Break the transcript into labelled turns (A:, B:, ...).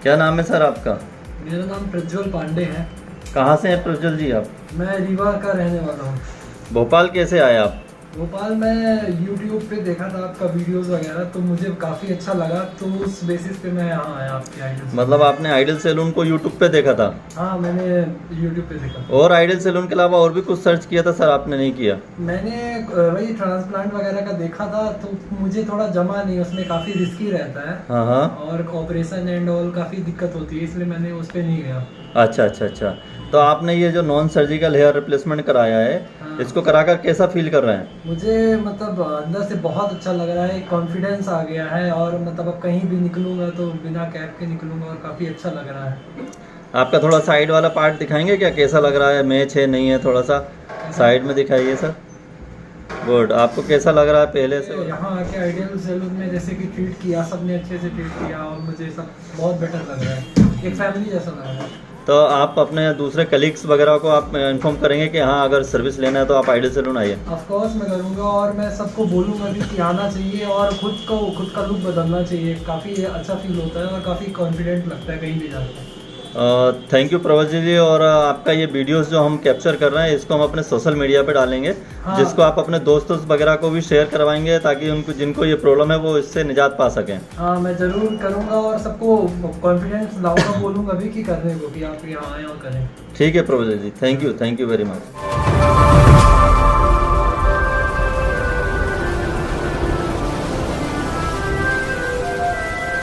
A: क्या नाम है सर आपका?
B: मेरा नाम प्रज्वल पांडे है।
A: कहाँ से हैं प्रज्वल जी आप?
B: मैं रीवा का रहने वाला हूँ।
A: भोपाल कैसे आए आप?
B: भोपाल मैं यूट्यूब पे देखा था आपका वीडियोस वगैरह, तो मुझे काफ़ी अच्छा लगा, तो उस बेसिस पे मैं यहाँ आया आपके आइडल।
A: मतलब आपने आइडल सैलून को यूट्यूब पे देखा था?
B: हाँ, मैंने यूट्यूब पे देखा था।
A: और आइडल सैलून के अलावा और भी कुछ सर्च किया था सर, आपने नहीं किया?
B: मैंने वही ट्रांसप्लांट वगैरह का देखा था, तो मुझे थोड़ा जमा नहीं, उसमें काफ़ी रिस्की रहता है।
A: हाँ हाँ।
B: और ऑपरेशन एंड ऑल काफ़ी दिक्कत होती है, इसलिए मैंने उस पर नहीं गया।
A: अच्छा अच्छा अच्छा। तो आपने ये जो नॉन सर्जिकल हेयर रिप्लेसमेंट कराया है,
B: हाँ।
A: इसको कराकर कैसा फील कर रहे हैं?
B: मुझे मतलब अंदर से बहुत अच्छा लग रहा है, कॉन्फिडेंस आ गया है, और मतलब अब कहीं भी निकलूंगा तो बिना कैप के निकलूंगा, और काफ़ी अच्छा लग रहा है।
A: आपका थोड़ा साइड वाला पार्ट दिखाएंगे क्या, कैसा लग रहा है? मैच है नहीं है? थोड़ा सा साइड में दिखाइए सर। गुड। आपको कैसा लग रहा है पहले से?
B: यहाँ आके आइडियल सैलून में जैसे कि ट्रीट किया, सबने अच्छे से ट्रीट किया, और मुझे सब बहुत बेटर लग रहा है, एक फैमिली जैसा लग रहा है।
A: तो आप अपने दूसरे कलीग्स वगैरह को आप इन्फॉर्म करेंगे कि हाँ, अगर सर्विस लेना है तो आप आइडल सैलून आइए?
B: ऑफ कोर्स मैं करूँगा, और मैं सबको बोलूँगा भी कि आना चाहिए, और खुद का लुक बदलना चाहिए। काफ़ी अच्छा फील होता है और काफ़ी कॉन्फिडेंट लगता है कहीं भी जाकर।
A: थैंक यू प्रवजी जी। और आपका ये वीडियोस जो हम कैप्चर कर रहे हैं, इसको हम अपने सोशल मीडिया पे डालेंगे।
B: हाँ।
A: जिसको आप अपने दोस्तों वगैरह को भी शेयर करवाएंगे, ताकि उनको जिनको ये प्रॉब्लम है वो इससे निजात पा सकें।
B: हाँ, मैं ज़रूर करूँगा, और सबको कॉन्फिडेंस लाऊंगा, बोलूँगा भी कि करने को, कि आप यहाँ आएँ और करें।
A: ठीक है प्रवजी जी, थैंक यू वेरी मच।